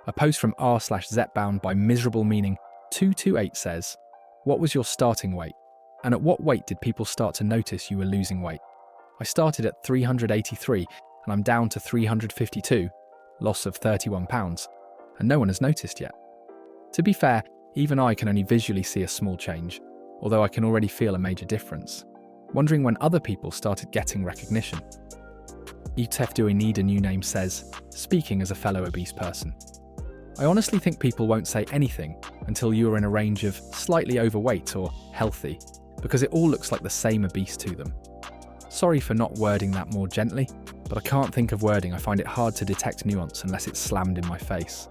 A post from r/Zepbound by miserable meaning 228 says, "What was your starting weight? And at what weight did people start to notice you were losing weight? I started at 383 and I'm down to 352, loss of 31 pounds, and no one has noticed yet." To be fair, even I can only visually see a small change, although I can already feel a major difference. Wondering when other people started getting recognition. Utef Do I Need a New Name says, speaking as a fellow obese person, "I honestly think people won't say anything until you are in a range of slightly overweight or healthy, because it all looks like the same obese to them. Sorry for not wording that more gently, but I can't think of wording. I find it hard to detect nuance unless it's slammed in my face."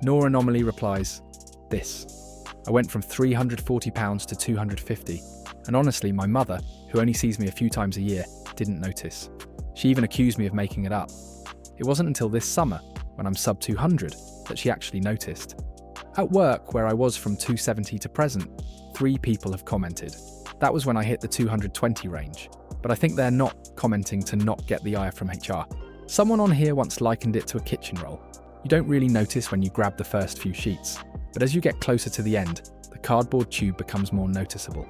Nor Anomaly replies, "This. I went from 340 pounds to 250, and honestly my mother, who only sees me a few times a year, didn't notice. She even accused me of making it up. It wasn't until this summer, when I'm sub 200, that she actually noticed. At work, where I was from 270 to present, 3 people have commented. That was when I hit the 220 range, but I think they're not commenting to not get the ire from HR. Someone on here once likened it to a kitchen roll. You don't really notice when you grab the first few sheets, but as you get closer to the end, the cardboard tube becomes more noticeable."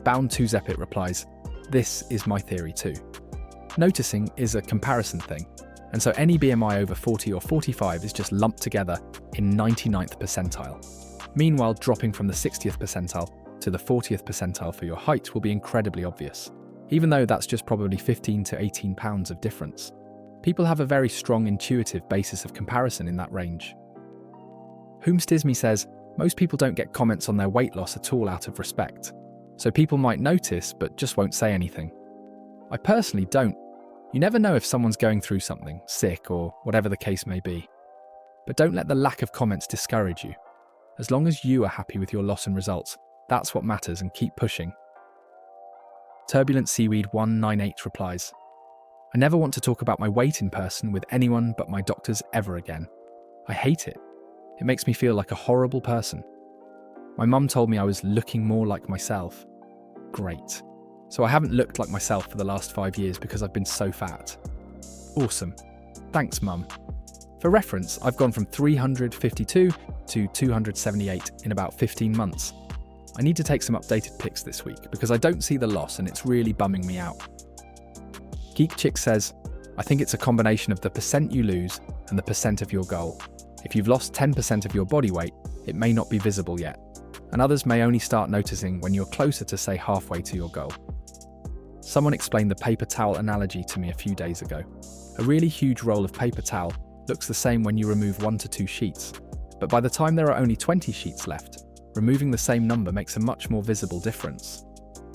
Bound 2 Zepit replies, "This is my theory too. Noticing is a comparison thing, and so any BMI over 40 or 45 is just lumped together in 99th percentile. Meanwhile, dropping from the 60th percentile to the 40th percentile for your height will be incredibly obvious, even though that's just probably 15 to 18 pounds of difference. People have a very strong intuitive basis of comparison in that range." Whomstisme says, "Most people don't get comments on their weight loss at all out of respect, so people might notice but just won't say anything. I personally don't. You never know if someone's going through something, sick or whatever the case may be. But don't let the lack of comments discourage you. As long as you are happy with your loss and results, that's what matters, and keep pushing." Turbulent Seaweed 198 replies, "I never want to talk about my weight in person with anyone but my doctors ever again. I hate it. It makes me feel like a horrible person. My mum told me I was looking more like myself. Great. So I haven't looked like myself for the last 5 years because I've been so fat. Awesome. Thanks, Mum. For reference, I've gone from 352 to 278 in about 15 months. I need to take some updated pics this week because I don't see the loss and it's really bumming me out." Geek Chick says, "I think it's a combination of the percent you lose and the percent of your goal. If you've lost 10% of your body weight, it may not be visible yet, and others may only start noticing when you're closer to, say, halfway to your goal." Someone explained the paper towel analogy to me a few days ago. A really huge roll of paper towel looks the same when you remove 1 to 2 sheets, but by the time there are only 20 sheets left, removing the same number makes a much more visible difference.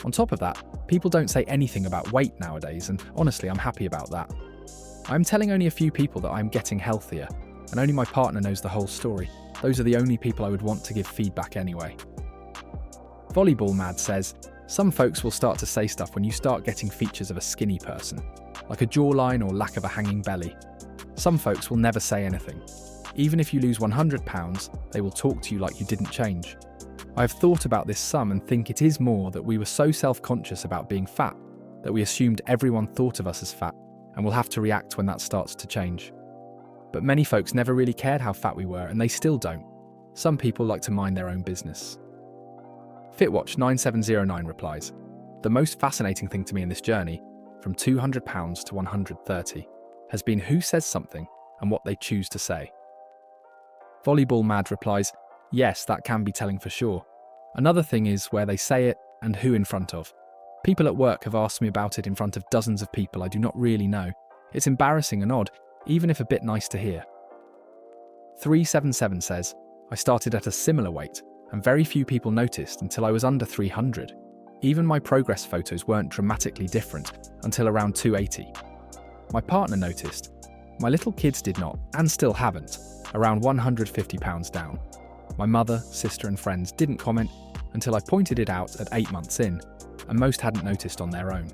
On top of that, people don't say anything about weight nowadays, and honestly, I'm happy about that. I'm telling only a few people that I'm getting healthier, and only my partner knows the whole story. Those are the only people I would want to give feedback anyway. Volleyball Mad says, "Some folks will start to say stuff when you start getting features of a skinny person, like a jawline or lack of a hanging belly. Some folks will never say anything. Even if you lose 100 pounds, they will talk to you like you didn't change. I have thought about this some and think it is more that we were so self-conscious about being fat that we assumed everyone thought of us as fat and will have to react when that starts to change. But many folks never really cared how fat we were, and they still don't. Some people like to mind their own business." Fitwatch 9709 replies, "The most fascinating thing to me in this journey, from 200 pounds to 130, has been who says something and what they choose to say." Volleyball Mad replies, "Yes, that can be telling for sure. Another thing is where they say it and who in front of. People at work have asked me about it in front of dozens of people I do not really know. It's embarrassing and odd, even if a bit nice to hear." 377 says, "I started at a similar weight, and very few people noticed until I was under 300. Even my progress photos weren't dramatically different until around 280. My partner noticed. My little kids did not, and still haven't, around 150 pounds down. My mother, sister and friends didn't comment until I pointed it out at 8 months in, and most hadn't noticed on their own.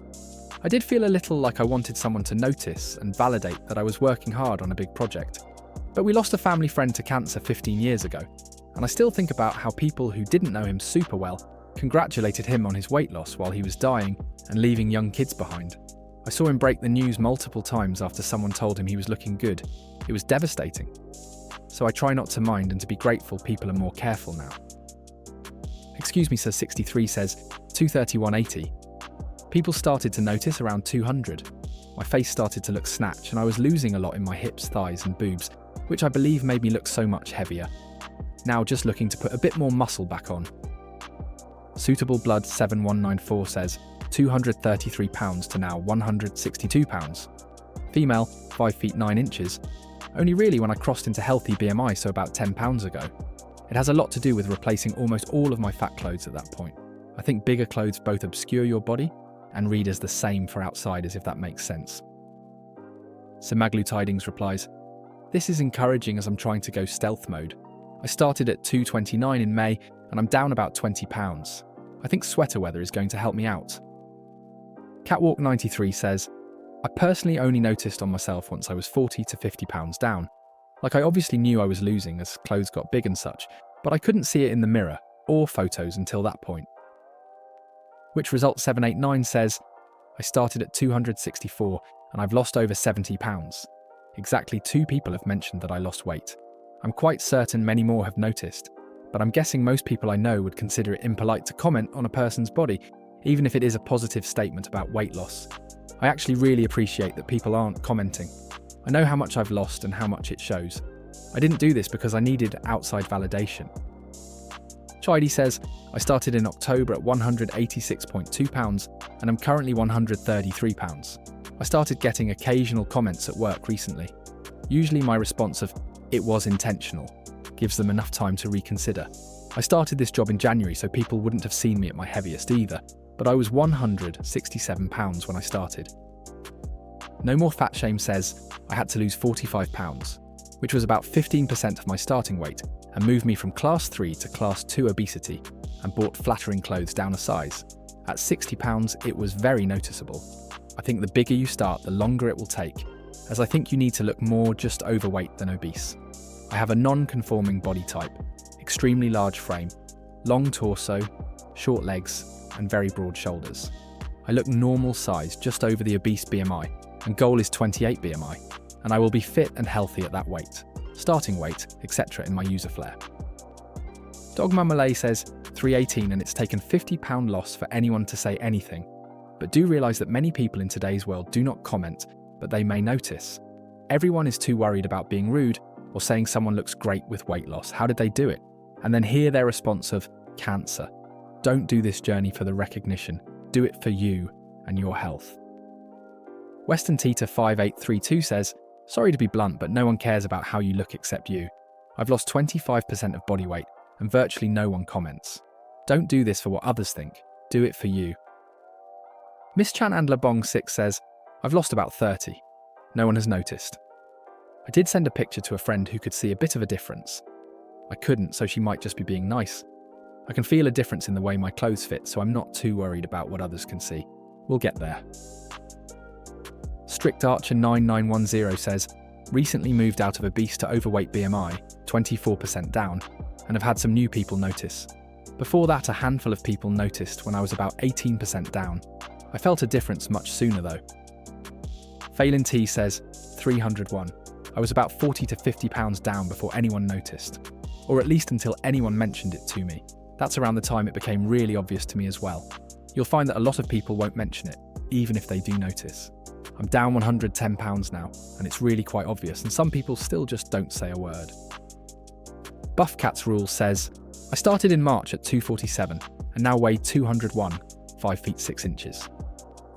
I did feel a little like I wanted someone to notice and validate that I was working hard on a big project. But we lost a family friend to cancer 15 years ago, and I still think about how people who didn't know him super well congratulated him on his weight loss while he was dying and leaving young kids behind. I saw him break the news multiple times after someone told him he was looking good. It was devastating. So I try not to mind and to be grateful people are more careful now. Excuse me, Sir 63 says, 231.80. People started to notice around 200. My face started to look snatched and I was losing a lot in my hips, thighs and boobs, which I believe made me look so much heavier. Now just looking to put a bit more muscle back on. Suitable Blood 7194 says, 233 pounds to now 162 pounds. Female, 5 feet 9 inches. Only really when I crossed into healthy BMI, so about 10 pounds ago. It has a lot to do with replacing almost all of my fat clothes at that point. I think bigger clothes both obscure your body and read as the same for outsiders, if that makes sense. Simaglu Tidings replies, this is encouraging as I'm trying to go stealth mode. I started at 229 in May and I'm down about 20 pounds. I think sweater weather is going to help me out. Catwalk 93 says, I personally only noticed on myself once I was 40 to 50 pounds down. Like I obviously knew I was losing as clothes got big and such, but I couldn't see it in the mirror or photos until that point. Which Result 789 says, I started at 264 and I've lost over 70 pounds. Exactly 2 people have mentioned that I lost weight. I'm quite certain many more have noticed, but I'm guessing most people I know would consider it impolite to comment on a person's body, even if it is a positive statement about weight loss. I actually really appreciate that people aren't commenting. I know how much I've lost and how much it shows. I didn't do this because I needed outside validation. Chidi says, I started in October at 186.2 pounds and I'm currently 133 pounds. I started getting occasional comments at work recently. Usually my response of, it was intentional, gives them enough time to reconsider. I started this job in January so people wouldn't have seen me at my heaviest either, but I was 167 pounds when I started. No More Fat Shame says, I had to lose 45 pounds, which was about 15% of my starting weight and moved me from class 3 to class 2 obesity and bought flattering clothes down a size. At 60 pounds, it was very noticeable. I think the bigger you start, the longer it will take, as I think you need to look more just overweight than obese. I have a non-conforming body type, extremely large frame, long torso, short legs, and very broad shoulders. I look normal size, just over the obese BMI, and goal is 28 BMI, and I will be fit and healthy at that weight, starting weight, etc. in my user flare. Dogma Malay says, 318 and it's taken £50 loss for anyone to say anything, but do realise that many people in today's world do not comment, but they may notice. Everyone is too worried about being rude or saying someone looks great with weight loss. How did they do it? And then hear their response of cancer. Don't do this journey for the recognition. Do it for you and your health. Western Tita 5832 says, sorry to be blunt, but no one cares about how you look except you. I've lost 25% of body weight and virtually no one comments. Don't do this for what others think. Do it for you. Miss Chan and Labong 6 says, I've lost about 30. No one has noticed. I did send a picture to a friend who could see a bit of a difference. I couldn't, so she might just be being nice. I can feel a difference in the way my clothes fit, so I'm not too worried about what others can see. We'll get there. Strict Archer 9910 says, recently moved out of obese to overweight BMI, 24% down, and have had some new people notice. Before that, a handful of people noticed when I was about 18% down. I felt a difference much sooner though. Phelan T says, 301. I was about 40 to 50 pounds down before anyone noticed, or at least until anyone mentioned it to me. That's around the time it became really obvious to me as well. You'll find that a lot of people won't mention it, even if they do notice. I'm down 110 pounds now, and it's really quite obvious, and some people still just don't say a word. Buff Cat's Rule says, I started in March at 247, and now weigh 201, 5 feet 6 inches.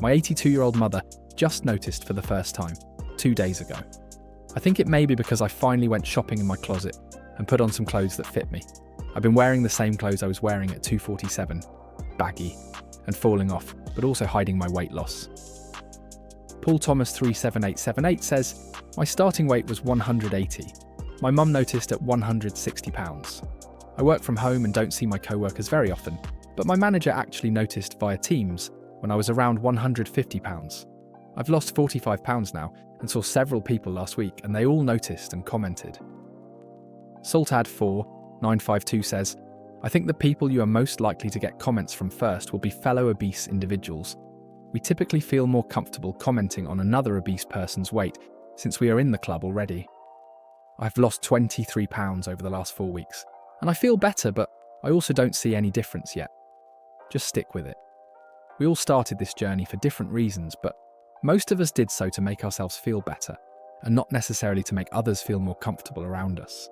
My 82-year-old mother just noticed for the first time, 2 days ago. I think it may be because I finally went shopping in my closet and put on some clothes that fit me. I've been wearing the same clothes I was wearing at 247, baggy, and falling off, but also hiding my weight loss. Paul Thomas 37878 says, my starting weight was 180. My mum noticed at 160 pounds. I work from home and don't see my co-workers very often, but my manager actually noticed via Teams when I was around 150 pounds. I've lost 45 pounds now and saw several people last week and they all noticed and commented. Saltad4952 says, I think the people you are most likely to get comments from first will be fellow obese individuals. We typically feel more comfortable commenting on another obese person's weight since we are in the club already. I've lost 23 pounds over the last 4 weeks, and I feel better, but I also don't see any difference yet. Just stick with it. We all started this journey for different reasons, but most of us did so to make ourselves feel better, and not necessarily to make others feel more comfortable around us.